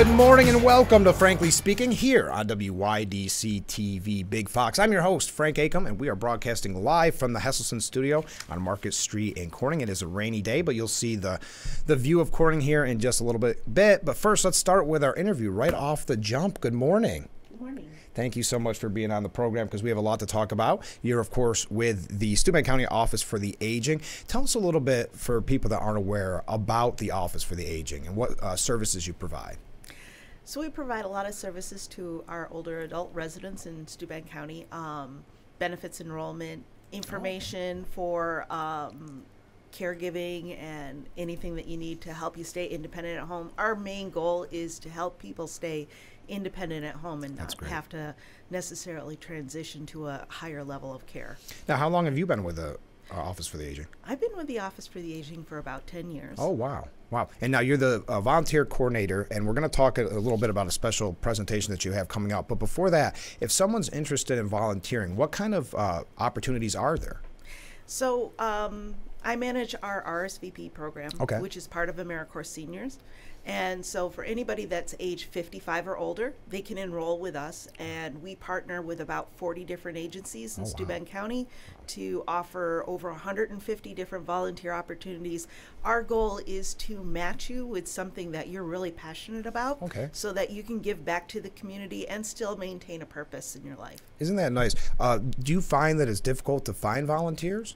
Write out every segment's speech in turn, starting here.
Good morning and welcome to Frankly Speaking here on WYDC TV Big Fox. I'm your host, Frank Acom, and we are broadcasting live from the Hesselson studio on Market Street in Corning. It is a rainy day, but you'll see the view of Corning here in just a little bit. But first, let's start with our interview right off the jump. Good morning. Good morning. Thank you so much for being on the program because we have a lot to talk about. You're, of course, with the Steuben County Office for the Aging. Tell us a little bit, for people that aren't aware, about the Office for the Aging and what services you provide. So we provide a lot of services to our older adult residents in Steuben County. Benefits enrollment, information for caregiving, and anything that you need to help you stay independent at home. Our main goal is to help people stay independent at home and not have to necessarily transition to a higher level of care. Now, how long have you been with the Office for the Aging? I've been with the Office for the Aging for about 10 years. Oh, wow. Wow. And now you're the volunteer coordinator, and we're going to talk a little bit about a special presentation that you have coming up. But before that, if someone's interested in volunteering, what kind of opportunities are there? So I manage our RSVP program, which is part of AmeriCorps Seniors. And so for anybody that's age 55 or older, they can enroll with us, and we partner with about 40 different agencies in Steuben County to offer over 150 different volunteer opportunities. Our goal is to match you with something that you're really passionate about, so that you can give back to the community and still maintain a purpose in your life. Isn't that nice? Do you find that it's difficult to find volunteers?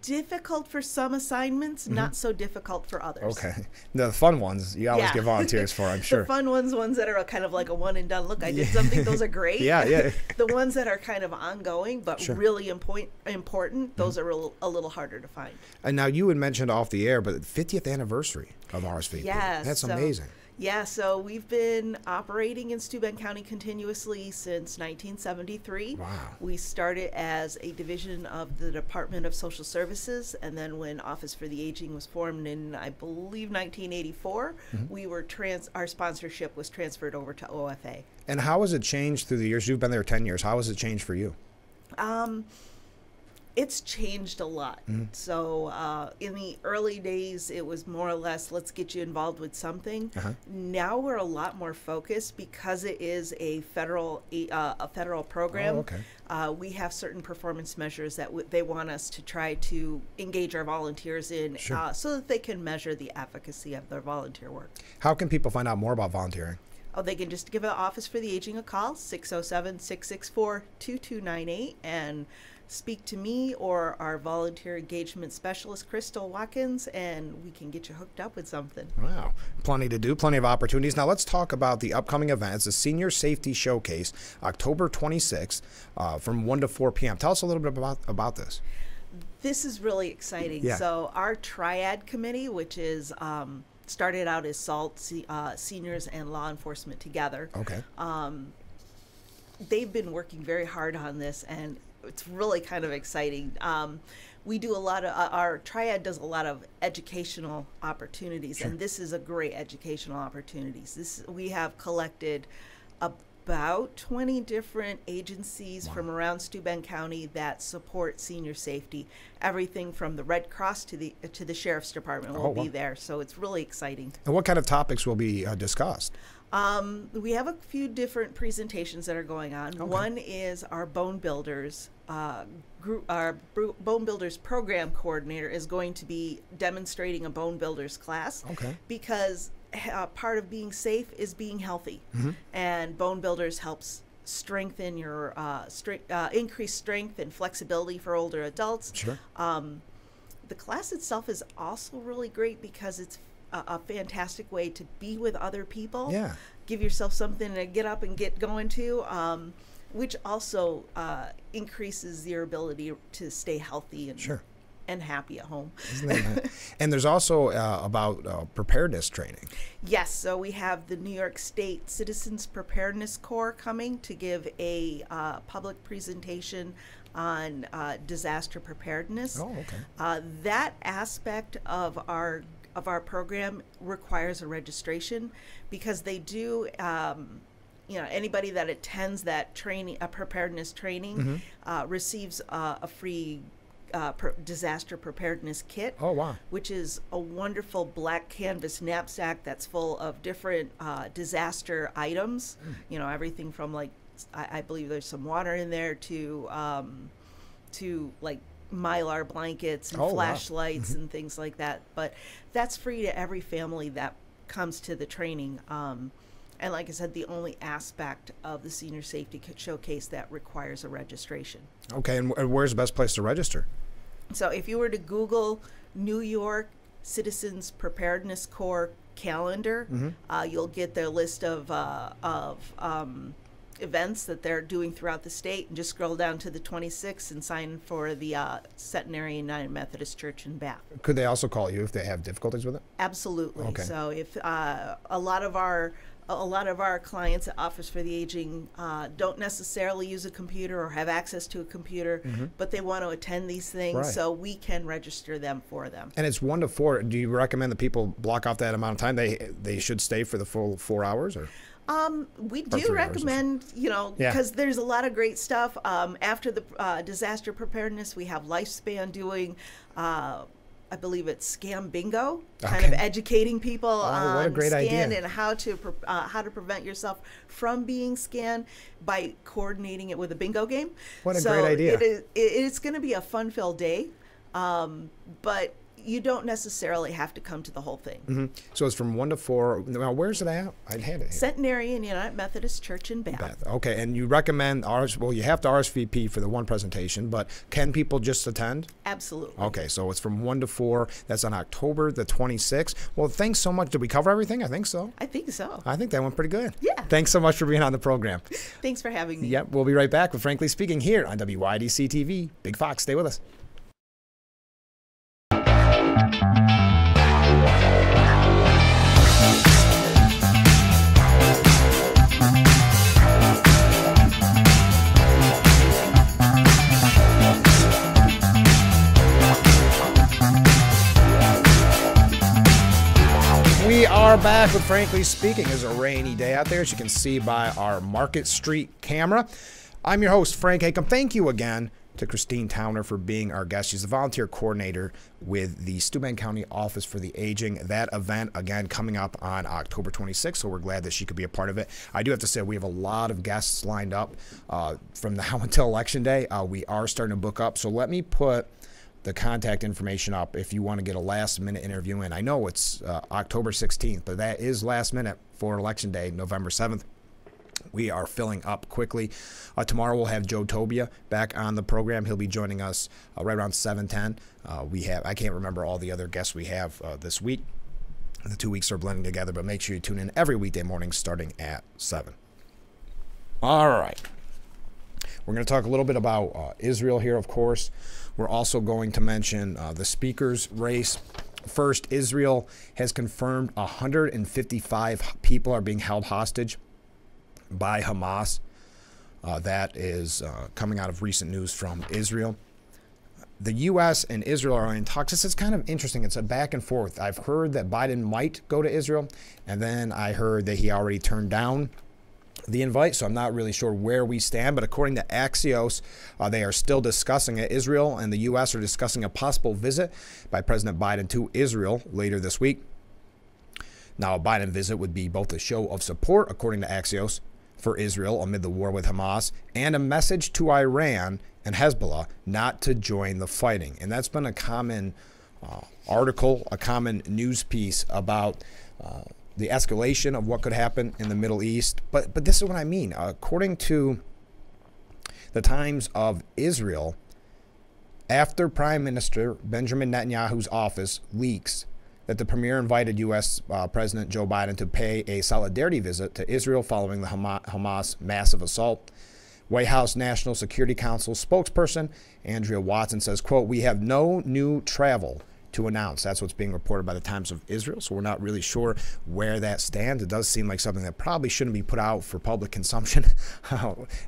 Difficult for some assignments, not so difficult for others. Okay. The fun ones, you always get volunteers for, I'm sure. The fun ones that are kind of like a one and done. Look, I did something, those are great. Yeah. The ones that are kind of ongoing but really important, those are a little harder to find. And now you had mentioned off the air, but 50th anniversary of RSVP. Yes. That's amazing. Yeah, so we've been operating in Steuben County continuously since 1973. Wow. We started as a division of the Department of Social Services, and then when Office for the Aging was formed in, I believe, 1984, we were our sponsorship was transferred over to OFA. And how has it changed through the years? You've been there 10 years. How has it changed for you? It's changed a lot. So in the early days, it was more or less, let's get you involved with something. Now we're a lot more focused because it is a federal program. We have certain performance measures that they want us to try to engage our volunteers in, so that they can measure the efficacy of their volunteer work. How can people find out more about volunteering? Oh, they can just give the Office for the Aging a call, 607-664-2298, and speak to me or our volunteer engagement specialist, Crystal Watkins, and we can get you hooked up with something. Wow. Plenty to do, plenty of opportunities. Now let's talk about the upcoming events, the Senior Safety Showcase, October 26th from 1 to 4 p.m. Tell us a little bit about this. This is really exciting. Yeah. So our Triad Committee, which is started out as SALT, seniors and law enforcement together. They've been working very hard on this, and it's really kind of exciting. We do a lot of, our Triad does a lot of educational opportunities, and this is a great educational opportunity. We have collected about 20 different agencies from around Steuben County that support senior safety. Everything from the Red Cross to the Sheriff's Department will be there, so it's really exciting. And what kind of topics will be discussed? We have a few different presentations that are going on. One is our Bone Builders group. Our Bone Builders program coordinator is going to be demonstrating a Bone Builders class, because part of being safe is being healthy, and Bone Builders helps strengthen your increase strength and flexibility for older adults. The class itself is also really great because it's a fantastic way to be with other people. Give yourself something to get up and get going to, which also increases your ability to stay healthy and happy at home. Isn't that nice? And there's also about preparedness training. Yes, so we have the New York State Citizens Preparedness Corps coming to give a public presentation on disaster preparedness. That aspect of our program requires a registration, because they do, anybody that attends that training, a preparedness training, receives a free disaster preparedness kit. Oh, wow. Which is a wonderful black canvas knapsack that's full of different disaster items. You know, everything from like, I believe there's some water in there to like Mylar blankets and flashlights and things like that. But that's free to every family that comes to the training. And like I said, the only aspect of the Senior Safety Showcase that requires a registration. Okay, and where's the best place to register? So if you were to Google New York Citizens Preparedness Corps calendar, you'll get their list of events that they're doing throughout the state, and just scroll down to the 26th and sign for the Centenary United Methodist Church in Bath. Could they also call you if they have difficulties with it? Absolutely. Okay. So if a lot of our clients at Office for the Aging don't necessarily use a computer or have access to a computer, but they want to attend these things, Right. so we can register them for them. And it's 1 to 4. Do you recommend that people block off that amount of time? They should stay for the full 4 hours, or? We Or do 3 hours. recommend, you know, Yeah. because there's a lot of great stuff. After the disaster preparedness, we have Lifespan doing, I believe it's Scam Bingo, kind of Okay. educating people what a on great scan idea. and how to prevent yourself from being scanned by coordinating it with a bingo game. What a So great idea. It's going to be a fun-filled day, but you don't necessarily have to come to the whole thing. So it's from 1 to 4. Now, where's it at? I had it. Centenary and United Methodist Church in Bath. Beth. Okay, and you recommend well, you have to RSVP for the one presentation, but can people just attend? Absolutely. Okay, so it's from 1 to 4. That's on October the 26th. Well, thanks so much. Did we cover everything? I think so. I think so. I think that went pretty good. Yeah. Thanks so much for being on the program. Thanks for having me. Yep, we'll be right back with Frankly Speaking here on WYDC TV. Big Fox, stay with us. We are back with Frankly Speaking. It's a rainy day out there, as you can see by our Market Street camera. I'm your host, Frank Acom. Thank you again to Christine Towner for being our guest. She's the volunteer coordinator with the Steuben County Office for the Aging. That event, again, coming up on October 26th, so we're glad that she could be a part of it. I do have to say, we have a lot of guests lined up from now until Election Day. We are starting to book up, so let me put the contact information up if you want to get a last-minute interview in. I know it's October 16th, but that is last minute for Election Day, November 7th. We are filling up quickly. Tomorrow we'll have Joe Tobia back on the program. He'll be joining us right around 7:10. I can't remember all the other guests we have this week. The 2 weeks are blending together, but make sure you tune in every weekday morning starting at 7. All right. We're going to talk a little bit about Israel here, of course. We're also going to mention the speaker's race. First, Israel has confirmed 155 people are being held hostage by Hamas. That is coming out of recent news from Israel. The U.S. and Israel are in talks. This is kind of interesting. It's a back and forth. I've heard that Biden might go to Israel, and then I heard that he already turned down the invite, so I'm not really sure where we stand, but according to Axios, they are still discussing it. Israel and the U.S. are discussing a possible visit by President Biden to Israel later this week. Now, a Biden visit would be both a show of support, according to Axios, for Israel amid the war with Hamas, and a message to Iran and Hezbollah not to join the fighting. And that's been a common article, a common news piece about the escalation of what could happen in the Middle East. But this is what I mean. According to the Times of Israel, after Prime Minister Benjamin Netanyahu's office leaks that the premier invited U.S. President Joe Biden to pay a solidarity visit to Israel following the Hamas massive assault, White House National Security Council spokesperson Andrea Watson says, quote, "We have no new travel to announce." That's what's being reported by the Times of Israel, so we're not really sure where that stands. It does seem like something that probably shouldn't be put out for public consumption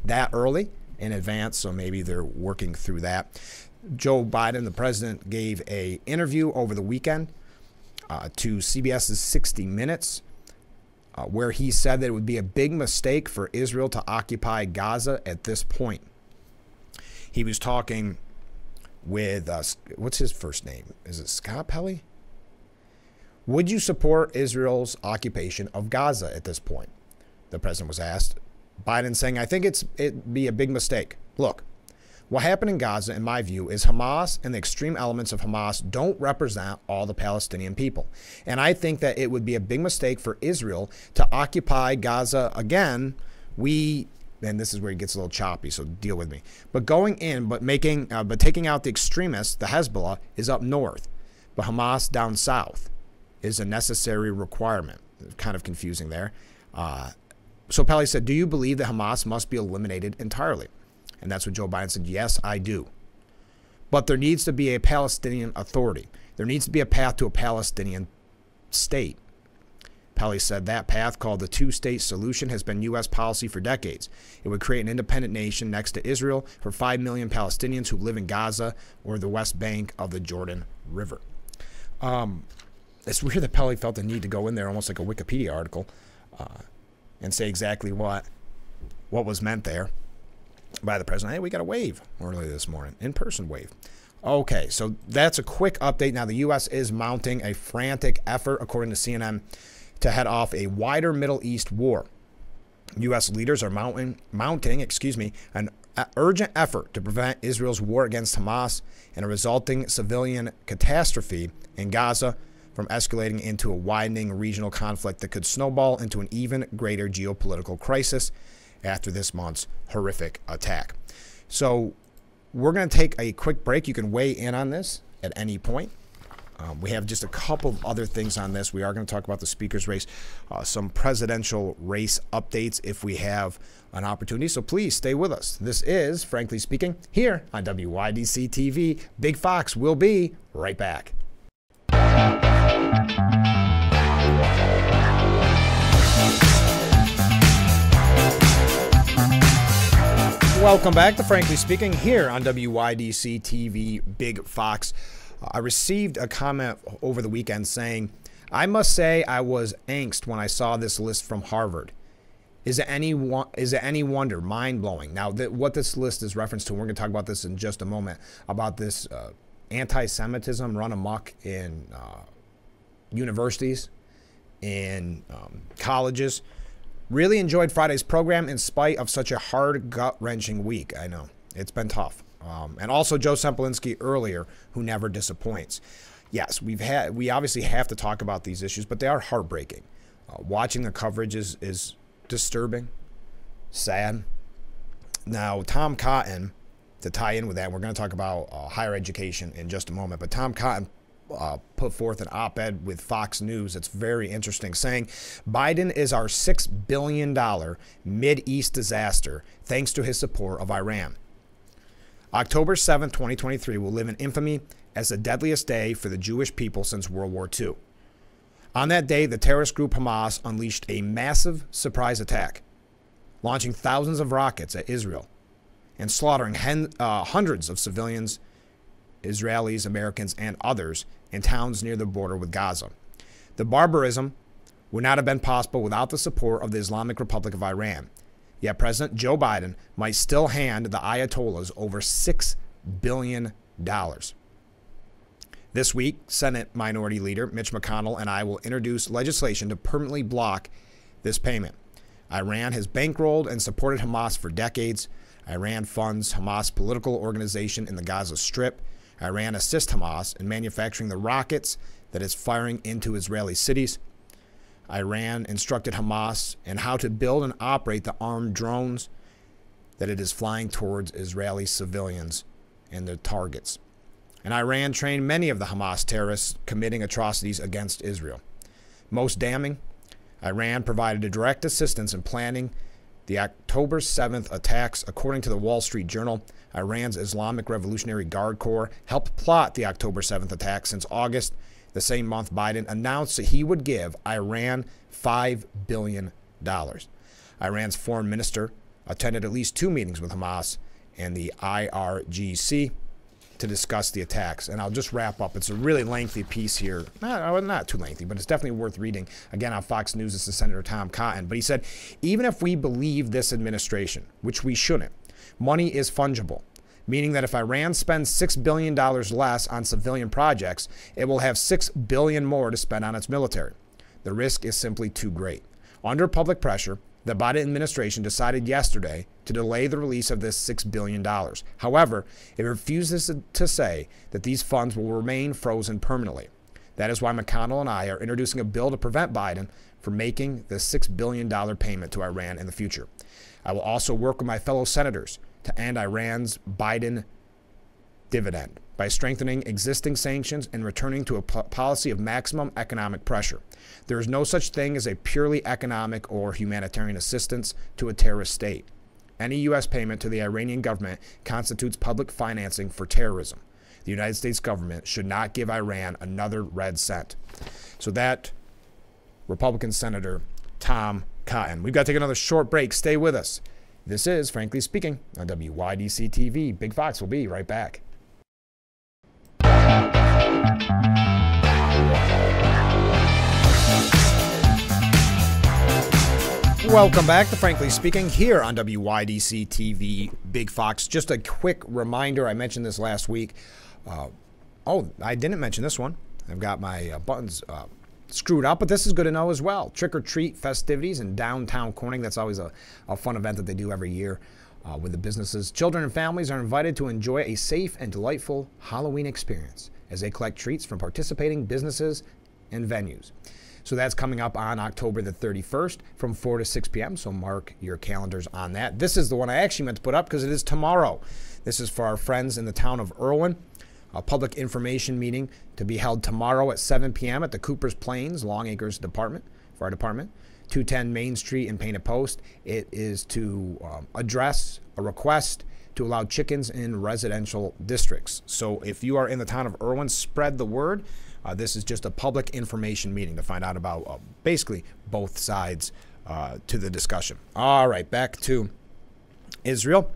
that early in advance, so maybe they're working through that. Joe Biden, the president, gave an interview over the weekend to CBS's 60 Minutes, where he said that it would be a big mistake for Israel to occupy Gaza at this point. He was talking with, what's his first name? Is it Scott Pelley? Would you support Israel's occupation of Gaza at this point? The president was asked. Biden saying, I think it'd be a big mistake. Look, what happened in Gaza, in my view, is Hamas and the extreme elements of Hamas don't represent all the Palestinian people. And I think that it would be a big mistake for Israel to occupy Gaza again. And this is where it gets a little choppy, so deal with me. But going in, but taking out the extremists, the Hezbollah, is up north. But Hamas down south is a necessary requirement. Kind of confusing there. So Pelley said, do you believe that Hamas must be eliminated entirely? And that's what Joe Biden said, yes, I do. But there needs to be a Palestinian authority. There needs to be a path to a Palestinian state. Pelley said that path, called the two-state solution, has been U.S. policy for decades. It would create an independent nation next to Israel for 5 million Palestinians who live in Gaza or the West Bank of the Jordan River. It's weird that Pelley felt the need to go in there, almost like a Wikipedia article, and say exactly what was meant there by the president. Hey, we got a wave earlier this morning, in-person wave. Okay, so that's a quick update. Now, the U.S. is mounting a frantic effort, according to CNN, to head off a wider Middle East war. U.S. leaders are mounting an urgent effort to prevent Israel's war against Hamas and a resulting civilian catastrophe in Gaza from escalating into a widening regional conflict that could snowball into an even greater geopolitical crisis after this month's horrific attack. So we're going to take a quick break. You can weigh in on this at any point. We have just a couple of other things on this. We are going to talk about the speaker's race, some presidential race updates if we have an opportunity. So please stay with us. This is Frankly Speaking here on WYDC TV. Big Fox will be right back. Welcome back to Frankly Speaking here on WYDC TV, Big Fox. I received a comment over the weekend saying, I must say I was angst when I saw this list from Harvard. Is it any wonder? Mind-blowing. Now, what this list is reference to, and we're going to talk about this in just a moment, about this anti-Semitism run amok in universities, in colleges. Really enjoyed Friday's program in spite of such a hard, gut-wrenching week. I know. It's been tough. And also Joe Semplinsky earlier, who never disappoints. Yes, we obviously have to talk about these issues, but they are heartbreaking. Watching the coverage is disturbing, sad. Now, Tom Cotton, to tie in with that, we're going to talk about higher education in just a moment, but Tom Cotton put forth an op-ed with Fox News that's very interesting, saying Biden is our $6 billion Mideast disaster thanks to his support of Iran. October 7, 2023 will live in infamy as the deadliest day for the Jewish people since World War II. On that day, the terrorist group Hamas unleashed a massive surprise attack, launching thousands of rockets at Israel and slaughtering hundreds of civilians, Israelis, Americans, and others in towns near the border with Gaza. The barbarism would not have been possible without the support of the Islamic Republic of Iran. Yet President Joe Biden might still hand the Ayatollahs over $6 billion. This week, Senate Minority Leader Mitch McConnell and I will introduce legislation to permanently block this payment. Iran has bankrolled and supported Hamas for decades. Iran funds Hamas political organization in the Gaza Strip. Iran assists Hamas in manufacturing the rockets that is firing into Israeli cities. Iran instructed Hamas in how to build and operate the armed drones that it is flying towards Israeli civilians and their targets. And Iran trained many of the Hamas terrorists committing atrocities against Israel. Most damning, Iran provided a direct assistance in planning the October 7th attacks. According to the Wall Street Journal, Iran's Islamic Revolutionary Guard Corps helped plot the October 7th attack since August. The same month, Biden announced that he would give Iran $5 billion. Iran's foreign minister attended at least 2 meetings with Hamas and the IRGC to discuss the attacks. And I'll just wrap up. It's a really lengthy piece here. Not too lengthy, but it's definitely worth reading. Again, on Fox News, it's the Senator Tom Cotton. But he said, even if we believe this administration, which we shouldn't, money is fungible. meaning that if Iran spends $6 billion less on civilian projects, it will have $6 billion more to spend on its military. The risk is simply too great. Under public pressure, the Biden administration decided yesterday to delay the release of this $6 billion. However, it refuses to say that these funds will remain frozen permanently. That is why McConnell and I are introducing a bill to prevent Biden from making the $6 billion payment to Iran in the future. I will also work with my fellow senators to end Iran's Biden dividend by strengthening existing sanctions and returning to a policy of maximum economic pressure. There is no such thing as a purely economic or humanitarian assistance to a terrorist state. Any U.S. payment to the Iranian government constitutes public financing for terrorism. The United States government should not give Iran another red cent. So that Republican Senator Tom Cotton. We've got to take another short break. Stay with us. This is Frankly Speaking on WYDC TV. Big Fox will be right back. Welcome back to Frankly Speaking here on WYDC TV, Big Fox. Just a quick reminder, I mentioned this last week. I didn't mention this one. I've got my buttons screwed up, but this is good to know as well. Trick or treat festivities in downtown Corning. That's always a fun event that they do every year with the businesses. Children and families are invited to enjoy a safe and delightful Halloween experience as they collect treats from participating businesses and venues. So that's coming up on October the 31st from 4 to 6 p.m. So mark your calendars on that. This is the one I actually meant to put up because it is tomorrow. This is for our friends in the town of Irwin. A public information meeting to be held tomorrow at 7 p.m. at the Coopers Plains Long Acres Fire Department, 210 Main Street in Painted Post. It is to address a request to allow chickens in residential districts. So if you are in the town of Irwin, spread the word. This is just a public information meeting to find out about basically both sides to the discussion. All right, back to Israel.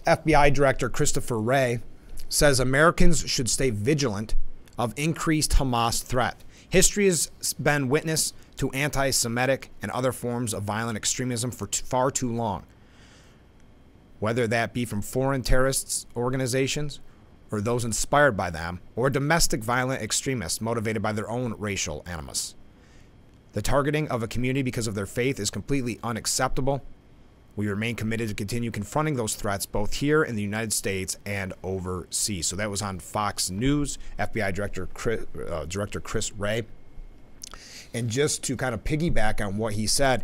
FBI Director Christopher Wray says Americans should stay vigilant of increased Hamas threat. History has been witness to anti-Semitic and other forms of violent extremism for far too long, whether that be from foreign terrorist organizations or those inspired by them, or domestic violent extremists motivated by their own racial animus. The targeting of a community because of their faith is completely unacceptable. We remain committed to continue confronting those threats both here in the United States and overseas. So that was on Fox News, FBI Director Chris Wray. And just to kind of piggyback on what he said,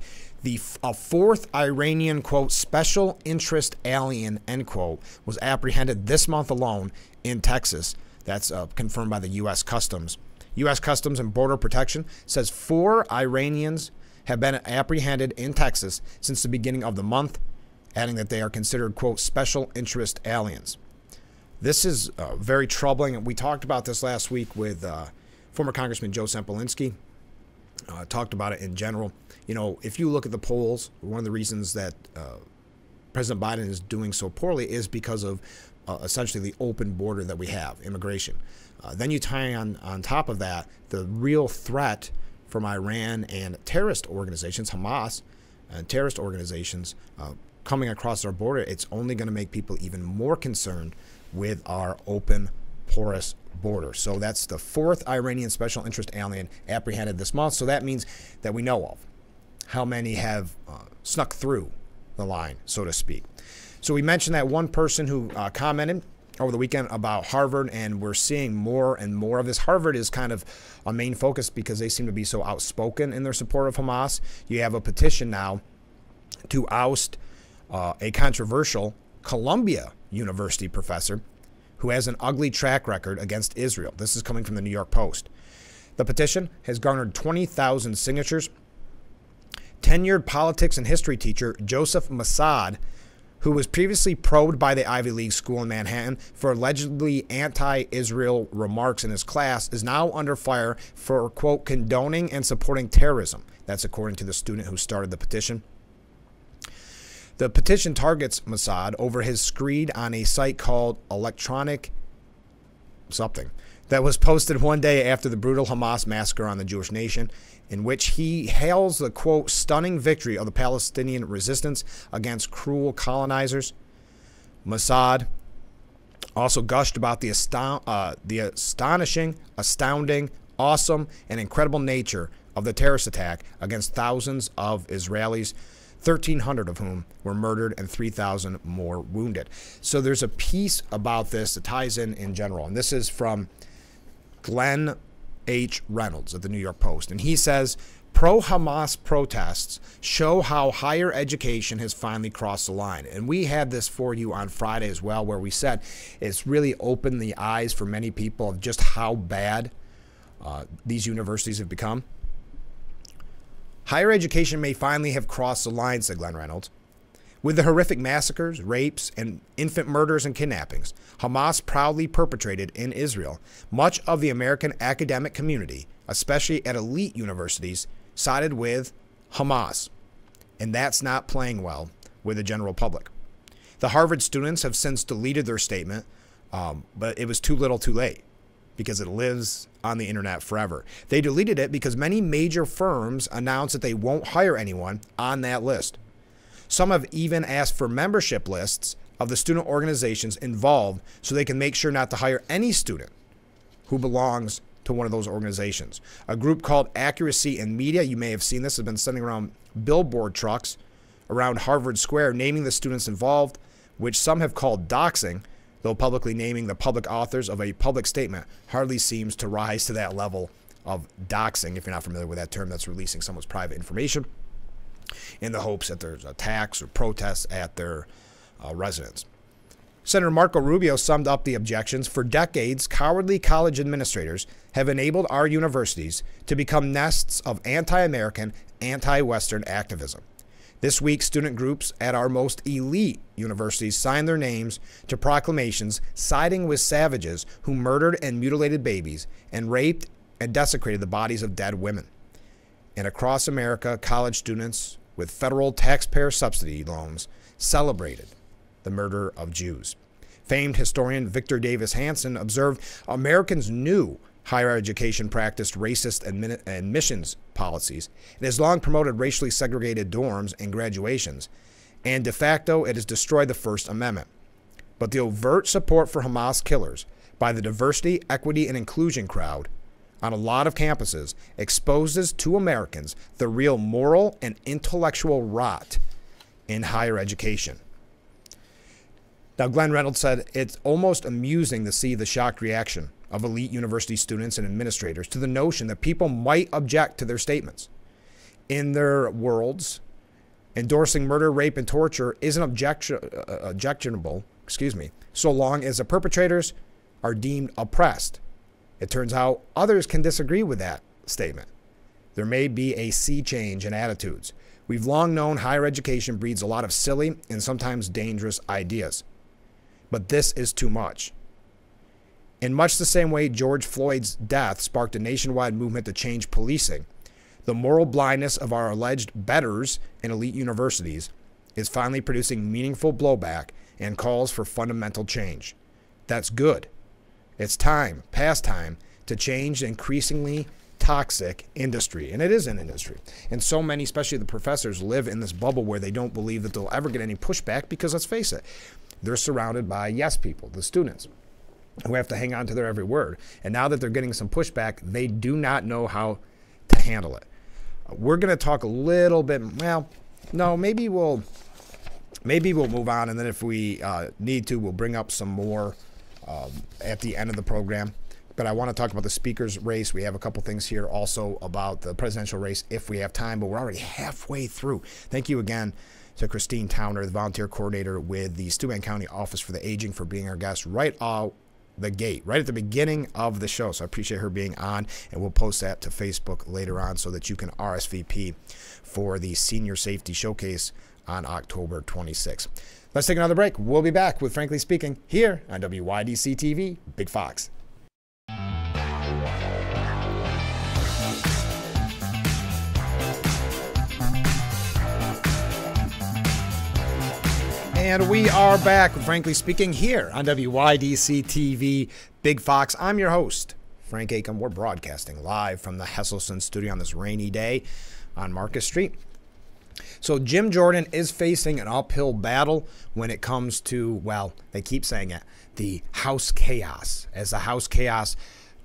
a fourth Iranian, quote, special interest alien, end quote, was apprehended this month alone in Texas. That's confirmed by the U.S. Customs. U.S. Customs and Border Protection says 4 Iranians have been apprehended in Texas since the beginning of the month, adding that they are considered, quote, special interest aliens. This is very troubling. We talked about this last week with former Congressman Joe Sempolinski. Talked about it in general. You know, if you look at the polls, one of the reasons that President Biden is doing so poorly is because of essentially the open border that we have, immigration. Then you tie on top of that the real threat from Iran and terrorist organizations, Hamas, and terrorist organizations coming across our border. It's only going to make people even more concerned with our open, porous border. So that's the 4th Iranian special interest alien apprehended this month. So that means that we know of how many have snuck through the line, so to speak. So we mentioned that one person who commented over the weekend about Harvard, and we're seeing more and more of this. Harvard is kind of a main focus because they seem to be so outspoken in their support of Hamas. You have a petition now to oust a controversial Columbia University professor who has an ugly track record against Israel. This is coming from the New York Post. The petition has garnered 20,000 signatures. Tenured politics and history teacher Joseph Massad, who was previously probed by the Ivy League school in Manhattan for allegedly anti-Israel remarks in his class, is now under fire for, quote, condoning and supporting terrorism. That's according to the student who started the petition. The petition targets Massad over his screed on a site called Electronic something that was posted one day after the brutal Hamas massacre on the Jewish nation, in which he hails the, quote, stunning victory of the Palestinian resistance against cruel colonizers. Mossad also gushed about the astonishing, astounding, awesome, and incredible nature of the terrorist attack against thousands of Israelis, 1,300 of whom were murdered and 3,000 more wounded. So there's a piece about this that ties in general, and this is from Glenn H. Reynolds at the New York Post, and he says, pro-Hamas protests show how higher education has finally crossed the line. And we had this for you on Friday as well, where we said it's really opened the eyes for many people of just how bad these universities have become. Higher education may finally have crossed the line, said Glenn Reynolds. With the horrific massacres, rapes, and infant murders and kidnappings Hamas proudly perpetrated in Israel, much of the American academic community, especially at elite universities, sided with Hamas. And that's not playing well with the general public. The Harvard students have since deleted their statement, but it was too little too late because it lives on the internet forever. They deleted it because many major firms announced that they won't hire anyone on that list. Some have even asked for membership lists of the student organizations involved so they can make sure not to hire any student who belongs to one of those organizations. A group called Accuracy in Media, you may have seen this, has been sending around billboard trucks around Harvard Square naming the students involved, which some have called doxing, though publicly naming the public authors of a public statement hardly seems to rise to that level of doxing. If you're not familiar with that term, that's releasing someone's private information in the hopes that there's attacks or protests at their residence. Senator Marco Rubio summed up the objections. For decades, cowardly college administrators have enabled our universities to become nests of anti-American, anti-Western activism. This week, student groups at our most elite universities signed their names to proclamations siding with savages who murdered and mutilated babies and raped and desecrated the bodies of dead women. And across America, college students with federal taxpayer subsidy loans celebrated the murder of Jews. Famed historian Victor Davis Hanson observed Americans knew higher education practiced racist admissions policies. It has long promoted racially segregated dorms and graduations, and de facto it has destroyed the First Amendment. But the overt support for Hamas killers by the diversity, equity, and inclusion crowd on a lot of campuses exposes to Americans the real moral and intellectual rot in higher education. Now, Glenn Reynolds said it's almost amusing to see the shocked reaction of elite university students and administrators to the notion that people might object to their statements. In their worlds, endorsing murder, rape, and torture isn't objectionable, so long as the perpetrators are deemed oppressed. It turns out others can disagree with that statement. There may be a sea change in attitudes. We've long known higher education breeds a lot of silly and sometimes dangerous ideas. But this is too much. In much the same way George Floyd's death sparked a nationwide movement to change policing, the moral blindness of our alleged betters in elite universities is finally producing meaningful blowback and calls for fundamental change. That's good. It's time, past time, to change the increasingly toxic industry. And it is an industry. And so many, especially the professors, live in this bubble where they don't believe that they'll ever get any pushback because, let's face it, they're surrounded by yes people, the students, who have to hang on to their every word. And now that they're getting some pushback, they do not know how to handle it. We're going to talk a little bit, well, no, maybe we'll move on, and then if we need to, we'll bring up some more at the end of the program. But I want to talk about the speaker's race. We have a couple things here also about the presidential race if we have time, but we're already halfway through. Thank you again to Christine Towner, the volunteer coordinator with the Steuben County Office for the Aging, for being our guest right out the gate, right at the beginning of the show. So I appreciate her being on, and we'll post that to Facebook later on so that you can RSVP for the Senior Safety Showcase on October 26th. Let's take another break. We'll be back with Frankly Speaking here on WYDC TV, Big Fox. And we are back, Frankly Speaking, here on WYDC TV, Big Fox. I'm your host, Frank Acom. We're broadcasting live from the Hesselson studio on this rainy day on Marcus Street. So Jim Jordan is facing an uphill battle when it comes to, well, they keep saying it, the House chaos, as the House chaos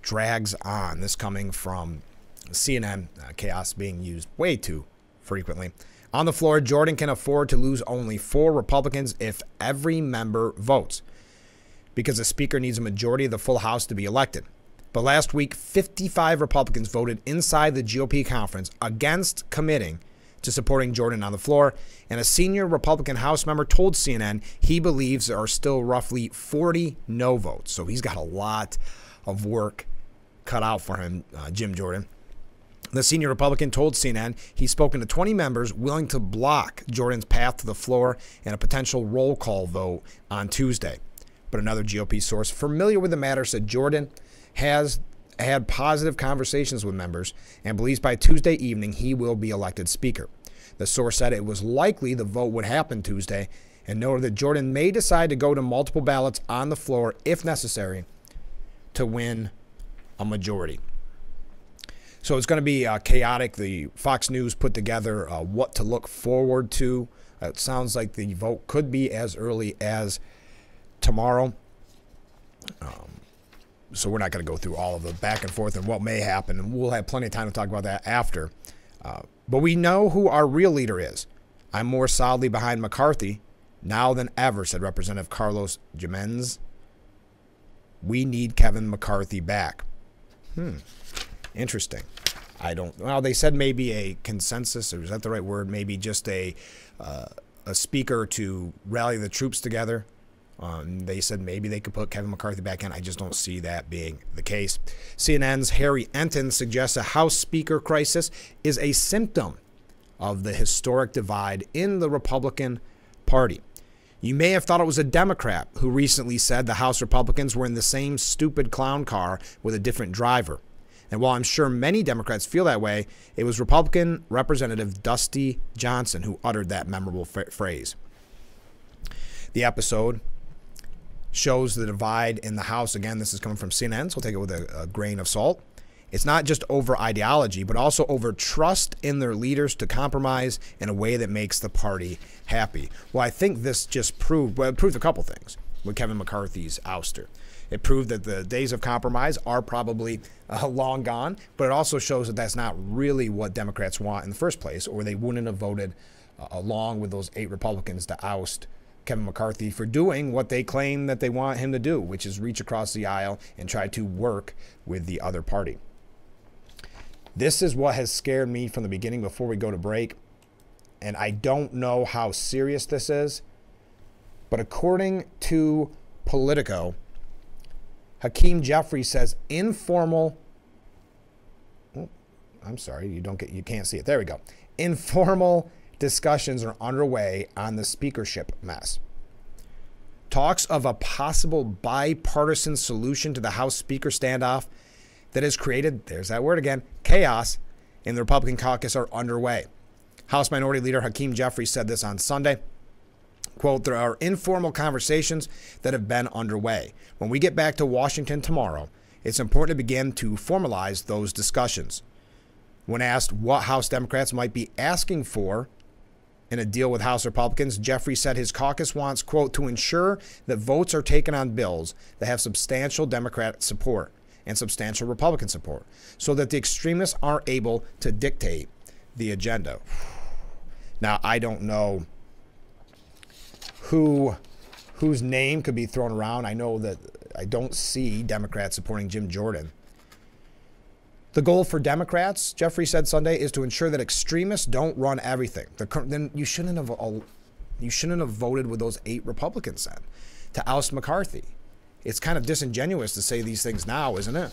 drags on. This coming from CNN, chaos being used way too frequently. On the floor, Jordan can afford to lose only 4 Republicans if every member votes, because the Speaker needs a majority of the full House to be elected. But last week, 55 Republicans voted inside the GOP conference against committing to supporting Jordan on the floor, and a senior Republican House member told CNN he believes there are still roughly 40 no votes. So he's got a lot of work cut out for him, Jim Jordan. The senior Republican told CNN he's spoken to 20 members willing to block Jordan's path to the floor and a potential roll call vote on Tuesday. But another GOP source familiar with the matter said Jordan has had positive conversations with members and believes by Tuesday evening he will be elected Speaker. The source said it was likely the vote would happen Tuesday and noted that Jordan may decide to go to multiple ballots on the floor if necessary to win a majority. So it's going to be chaotic. The Fox News put together what to look forward to. It sounds like the vote could be as early as tomorrow. So we're not going to go through all of the back and forth and what may happen. And we'll have plenty of time to talk about that after. But we know who our real leader is. I'm more solidly behind McCarthy now than ever, said Representative Carlos Gimenez. We need Kevin McCarthy back. Interesting. Well, they said maybe a consensus, or is that the right word? Maybe just a speaker to rally the troops together. They said maybe they could put Kevin McCarthy back in. I just don't see that being the case. CNN's Harry Enton suggests a House Speaker crisis is a symptom of the historic divide in the Republican Party. You may have thought it was a Democrat who recently said the House Republicans were in the same stupid clown car with a different driver. And while I'm sure many Democrats feel that way, it was Republican Representative Dusty Johnson who uttered that memorable phrase. The episode shows the divide in the House. Again, this is coming from CNN, so we'll take it with a grain of salt. It's not just over ideology, but also over trust in their leaders to compromise in a way that makes the party happy. Well, I think this just proved a couple things with Kevin McCarthy's ouster. It proved that the days of compromise are probably long gone, but it also shows that that's not really what Democrats want in the first place, or they wouldn't have voted along with those 8 Republicans to oust Kevin McCarthy for doing what they claim that they want him to do, which is reach across the aisle and try to work with the other party. This is what has scared me from the beginning before we go to break, and I don't know how serious this is, but according to Politico, Hakeem Jeffries says informal discussions are underway on the speakership mess. Talks of a possible bipartisan solution to the House Speaker standoff that has created, there's that word again, chaos in the Republican caucus are underway. House Minority Leader Hakeem Jeffries said this on Sunday. Quote, there are informal conversations that have been underway. When we get back to Washington tomorrow, it's important to begin to formalize those discussions. When asked what House Democrats might be asking for in a deal with House Republicans, Jeffries said his caucus wants, quote, to ensure that votes are taken on bills that have substantial Democrat support and substantial Republican support so that the extremists aren't able to dictate the agenda. Now, I don't know whose name could be thrown around. I know that I don't see Democrats supporting Jim Jordan. The goal for Democrats, Jeffrey said Sunday, is to ensure that extremists don't run everything. Then you shouldn't have voted with those 8 Republicans then to oust McCarthy. It's kind of disingenuous to say these things now, isn't it?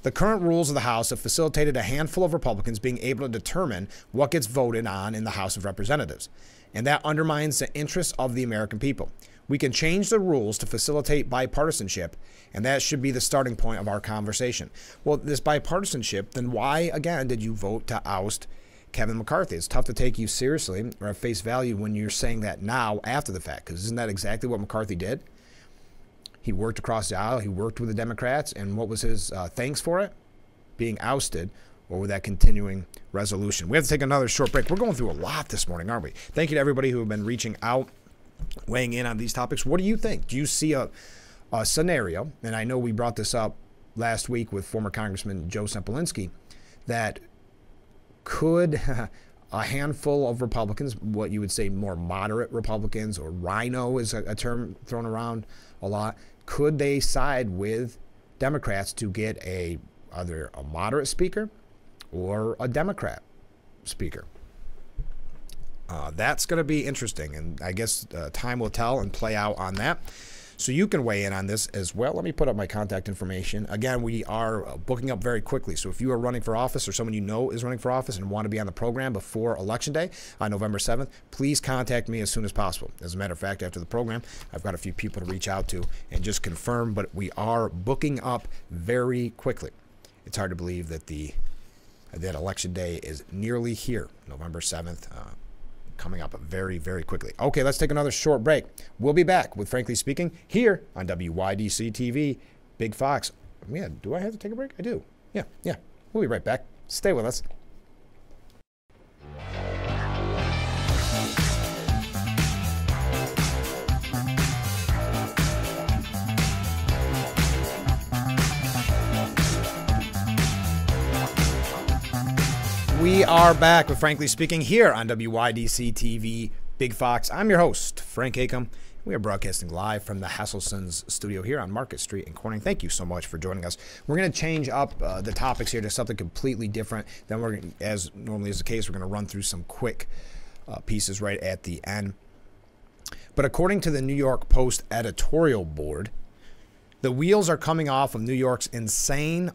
The current rules of the House have facilitated a handful of Republicans being able to determine what gets voted on in the House of Representatives, and that undermines the interests of the American people. We can change the rules to facilitate bipartisanship, and that should be the starting point of our conversation. Well, this bipartisanship, then why, again, did you vote to oust Kevin McCarthy? It's tough to take you seriously or at face value when you're saying that now after the fact, because isn't that exactly what McCarthy did? He worked across the aisle. He worked with the Democrats, and what was his thanks for it? Being ousted or with that continuing resolution? We have to take another short break. We're going through a lot this morning, aren't we? Thank you to everybody who have been reaching out, weighing in on these topics. What do you think? Do you see a scenario, and I know we brought this up last week with former Congressman Joe Sempolinski, that could a handful of Republicans, what you would say more moderate Republicans, or rhino is a term thrown around a lot, could they side with Democrats to get either a moderate speaker or a Democrat speaker? That's going to be interesting, and I guess time will tell and play out on that. So you can weigh in on this as well. Let me put up my contact information. Again, we are booking up very quickly. So if you are running for office or someone you know is running for office and want to be on the program before Election Day on November 7th, please contact me as soon as possible. As a matter of fact, after the program, I've got a few people to reach out to and just confirm, but we are booking up very quickly. It's hard to believe that that Election Day is nearly here, November 7th. Coming up very, very quickly. Okay, let's take another short break. We'll be back with Frankly Speaking here on WYDC TV, Big Fox. Yeah, do I have to take a break? I do. Yeah. We'll be right back. Stay with us. We are back with Frankly Speaking here on WYDC TV, Big Fox. I'm your host, Frank Acom. We are broadcasting live from the Hesselson's studio here on Market Street in Corning. Thank you so much for joining us. We're going to change up the topics here to something completely different than we're going to, as normally is the case. We're going to run through some quick pieces right at the end. But according to the New York Post editorial board, the wheels are coming off of New York's insane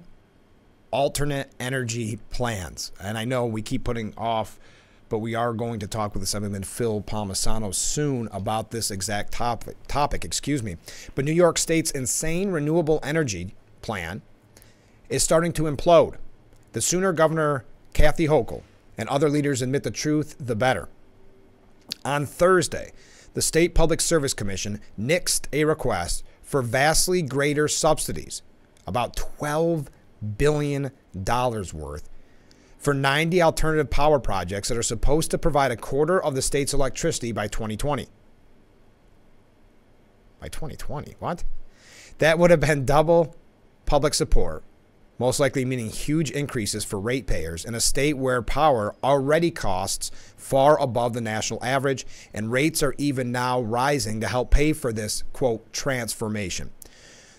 alternate energy plans. And I know we keep putting off, but we are going to talk with Assemblyman Phil Palmisano soon about this exact topic. But New York State's insane renewable energy plan is starting to implode. The sooner Governor Kathy Hochul and other leaders admit the truth, the better. On Thursday, the State Public Service Commission nixed a request for vastly greater subsidies, about $12 billion worth, for 90 alternative power projects that are supposed to provide a quarter of the state's electricity by 2020. By 2020? What? That would have been double public support, most likely meaning huge increases for ratepayers in a state where power already costs far above the national average, and rates are even now rising to help pay for this, quote, transformation.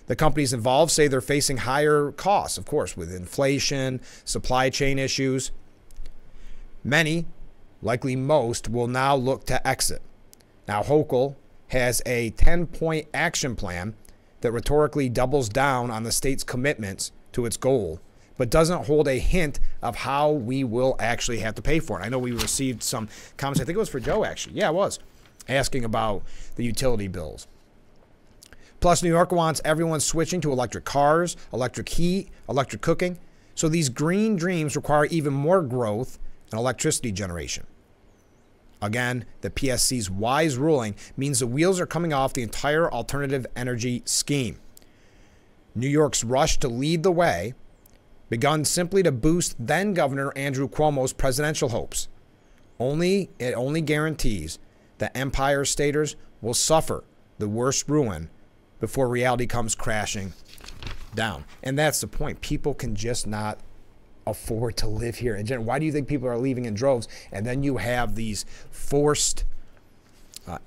The companies involved say they're facing higher costs, of course, with inflation, supply chain issues. Many, likely most, will now look to exit. Now, Hochul has a 10-point action plan that rhetorically doubles down on the state's commitments to its goal, but doesn't hold a hint of how we will actually have to pay for it. I know we received some comments, I think it was for Joe, actually. Yeah, it was, asking about the utility bills. Plus, New York wants everyone switching to electric cars, electric heat, electric cooking. So these green dreams require even more growth in electricity generation. Again, the PSC's wise ruling means the wheels are coming off the entire alternative energy scheme. New York's rush to lead the way begun simply to boost then-Governor Andrew Cuomo's presidential hopes. It only guarantees that Empire Staters will suffer the worst ruin before reality comes crashing down. And that's the point. People can just not afford to live here. And why do you think people are leaving in droves? And then you have these forced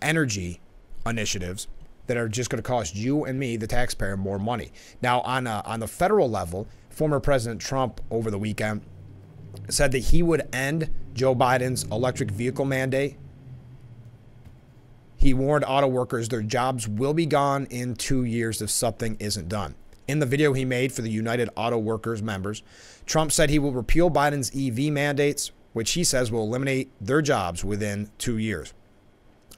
energy initiatives that are just going to cost you and me, the taxpayer, more money. Now, on the federal level, former President Trump over the weekend said that he would end Joe Biden's electric vehicle mandate. He warned auto workers their jobs will be gone in 2 years if something isn't done. In the video he made for the United Auto Workers members, Trump said he will repeal Biden's EV mandates, which he says will eliminate their jobs within 2 years.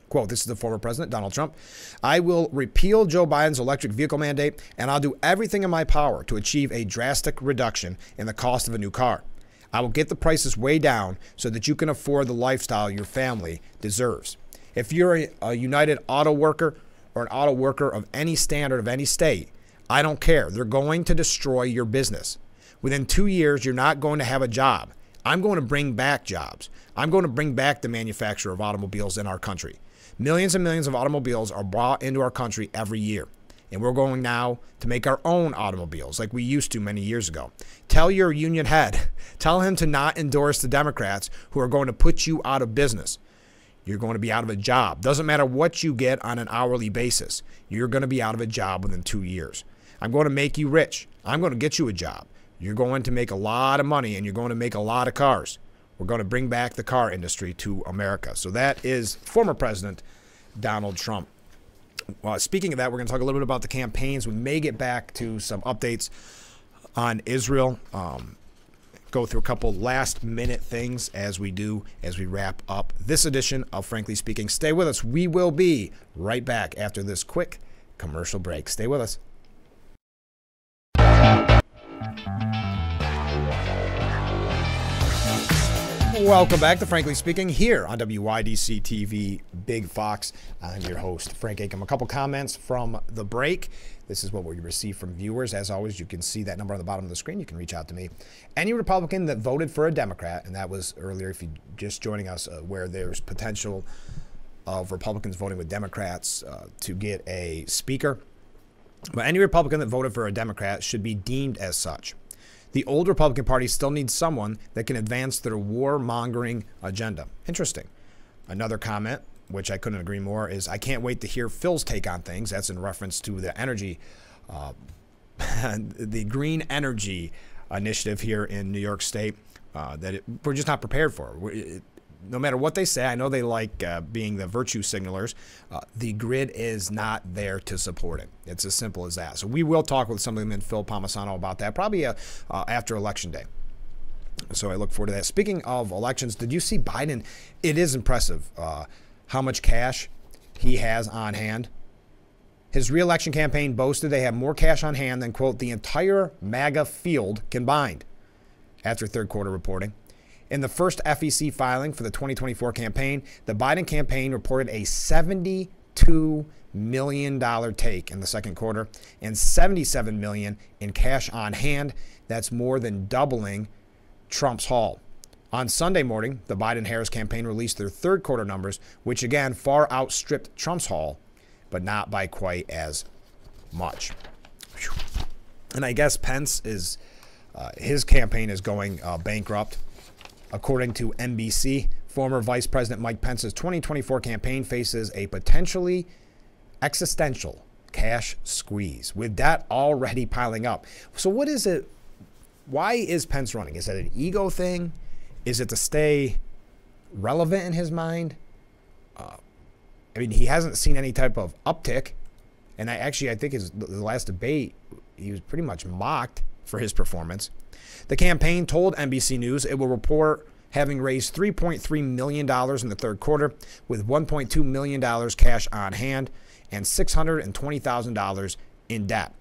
Quote, this is the former president, Donald Trump. I will repeal Joe Biden's electric vehicle mandate, and I'll do everything in my power to achieve a drastic reduction in the cost of a new car. I will get the prices way down so that you can afford the lifestyle your family deserves. If you're a United Auto Worker or an auto worker of any standard of any state, I don't care. They're going to destroy your business. Within 2 years, you're not going to have a job. I'm going to bring back jobs. I'm going to bring back the manufacture of automobiles in our country. Millions and millions of automobiles are brought into our country every year. And we're going now to make our own automobiles like we used to many years ago. Tell your union head, tell him to not endorse the Democrats who are going to put you out of business. You're going to be out of a job. Doesn't matter what you get on an hourly basis. You're going to be out of a job within 2 years. I'm going to make you rich. I'm going to get you a job. You're going to make a lot of money and you're going to make a lot of cars. We're going to bring back the car industry to America. So that is former President Donald Trump. Well, speaking of that, we're going to talk a little bit about the campaigns. We may get back to some updates on Israel. Go through a couple last-minute things as we wrap up this edition of Frankly Speaking. Stay with us. We will be right back after this quick commercial break. Stay with us. Welcome back to Frankly Speaking here on WYDC TV Big Fox. I'm your host, Frank Acom. A couple comments from the break. This is what we receive from viewers. As always, you can see that number on the bottom of the screen. You can reach out to me. Any Republican that voted for a Democrat, and that was earlier, if you're just joining us, where there's potential of Republicans voting with Democrats to get a speaker. But any Republican that voted for a Democrat should be deemed as such. The old Republican Party still needs someone that can advance their warmongering agenda. Interesting. Another comment, which I couldn't agree more, is I can't wait to hear Phil's take on things. That's in reference to the energy, the green energy initiative here in New York State we're just not prepared for. No matter what they say, I know they like being the virtue signalers. The grid is not there to support it. It's as simple as that. So we will talk with some of them and Phil Palmisano about that, probably after Election Day. So I look forward to that. Speaking of elections, did you see Biden? It is impressive how much cash he has on hand. His re-election campaign boasted they have more cash on hand than, quote, the entire MAGA field combined after third quarter reporting. In the first FEC filing for the 2024 campaign, the Biden campaign reported a $72 million take in the second quarter and $77 million in cash on hand. That's more than doubling Trump's haul. On Sunday morning, the Biden-Harris campaign released their third quarter numbers, which again far outstripped Trump's haul, but not by quite as much. And I guess Pence is, his campaign is going bankrupt. According to NBC, former Vice President Mike Pence's 2024 campaign faces a potentially existential cash squeeze, with debt already piling up. So what is it? Why is Pence running? Is it an ego thing? Is it to stay relevant in his mind? I mean, he hasn't seen any type of uptick. And I think the last debate, he was pretty much mocked for his performance. The campaign told NBC News it will report having raised $3.3 million in the third quarter, with $1.2 million cash on hand and $620,000 in debt.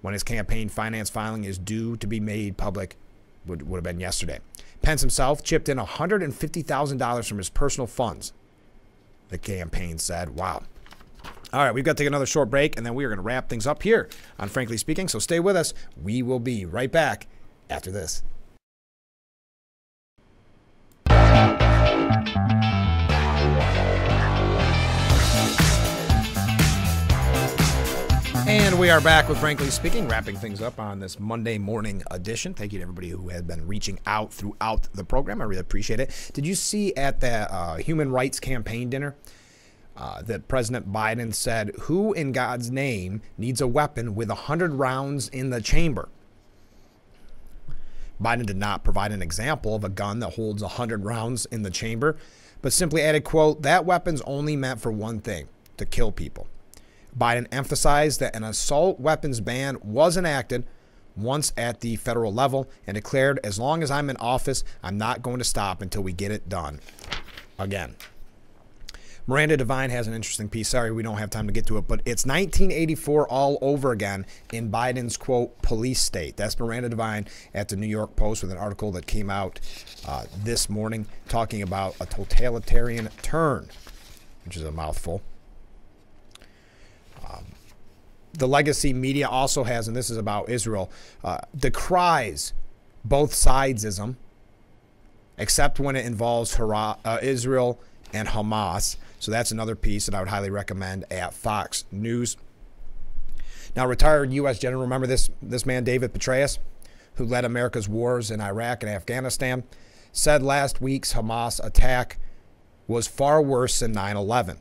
When his campaign finance filing is due to be made public, would have been yesterday. Pence himself chipped in $150,000 from his personal funds, the campaign said. Wow. All right, we've got to take another short break, and then we are going to wrap things up here on Frankly Speaking. So stay with us. We will be right back after this. And we are back with Frankly Speaking, wrapping things up on this Monday morning edition. Thank you to everybody who has been reaching out throughout the program. I really appreciate it. Did you see at the Human Rights Campaign dinner that President Biden said, who in God's name needs a weapon with 100 rounds in the chamber? Biden did not provide an example of a gun that holds 100 rounds in the chamber, but simply added, quote, that weapon's only meant for one thing, to kill people. Biden emphasized that an assault weapons ban was enacted once at the federal level and declared, as long as I'm in office, I'm not going to stop until we get it done again. Miranda Devine has an interesting piece. Sorry, we don't have time to get to it, but it's 1984 all over again in Biden's, quote, police state. That's Miranda Devine at the New York Post with an article that came out this morning talking about a totalitarian turn, which is a mouthful. The legacy media also has, and this is about Israel, decries both sidesism, except when it involves Israel and Hamas. So that's another piece that I would highly recommend at Fox News. Now, retired U.S. General, remember this man, David Petraeus, who led America's wars in Iraq and Afghanistan, said last week's Hamas attack was far worse than 9/11.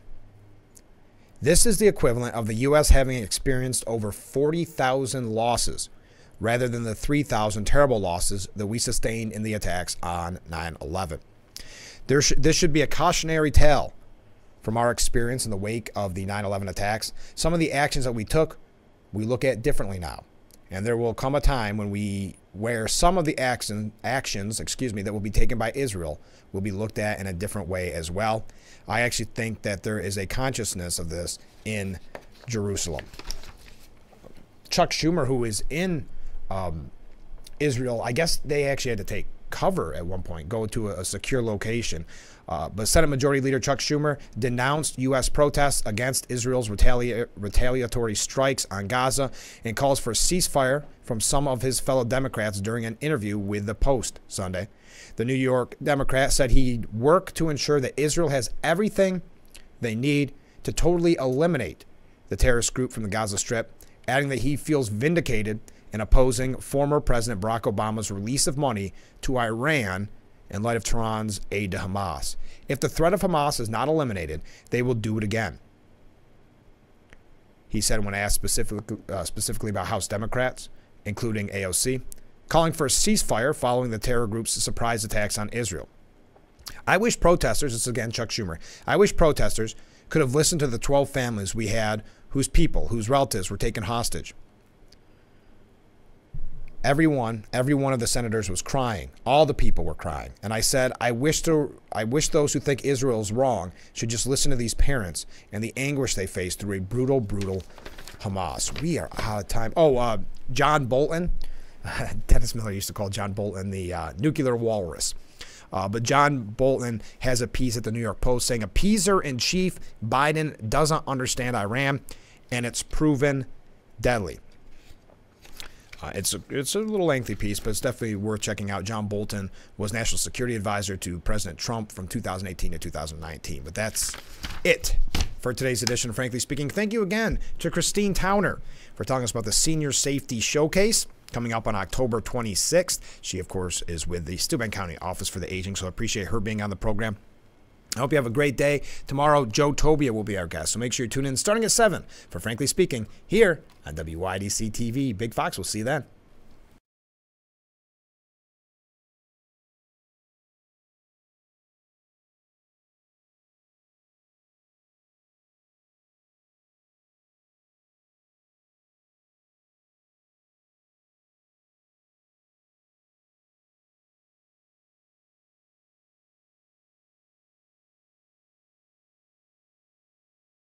This is the equivalent of the U.S. having experienced over 40,000 losses rather than the 3,000 terrible losses that we sustained in the attacks on 9/11. This should be a cautionary tale from our experience in the wake of the 9/11 attacks. Some of the actions that we took, we look at differently now. And there will come a time where some of the actions that will be taken by Israel will be looked at in a different way as well. I actually think that there is a consciousness of this in Jerusalem. Chuck Schumer, who is in Israel, I guess they actually had to take cover at one point, go to a secure location. But Senate Majority Leader Chuck Schumer denounced U.S. protests against Israel's retaliatory strikes on Gaza and calls for a ceasefire from some of his fellow Democrats during an interview with The Post Sunday. The New York Democrat said he'd work to ensure that Israel has everything they need to totally eliminate the terrorist group from the Gaza Strip, adding that he feels vindicated in opposing former President Barack Obama's release of money to Iran in light of Tehran's aid to Hamas. If the threat of Hamas is not eliminated, they will do it again. He said when asked specifically about House Democrats, including AOC, calling for a ceasefire following the terror group's surprise attacks on Israel. I wish protesters, this is again Chuck Schumer, I wish protesters could have listened to the 12 families we had whose relatives were taken hostage. Every one of the senators was crying. All the people were crying. And I said, I wish those who think Israel is wrong should just listen to these parents and the anguish they face through a brutal, brutal Hamas. We are out of time. Oh, John Bolton. Dennis Miller used to call John Bolton the nuclear walrus. But John Bolton has a piece at the New York Post saying, Appeaser-in-Chief Biden doesn't understand Iran, and it's proven deadly. It's a little lengthy piece, but it's definitely worth checking out. John Bolton was National Security Advisor to President Trump from 2018 to 2019. But that's it for today's edition of Frankly Speaking. Thank you again to Christine Towner for telling us about the Senior Safety Showcase coming up on October 26th. She, of course, is with the Steuben County Office for the Aging, so I appreciate her being on the program. I hope you have a great day. Tomorrow, Joe Tobia will be our guest, so make sure you tune in starting at 7 for Frankly Speaking here on WYDC TV. Big Fox, we'll see you then.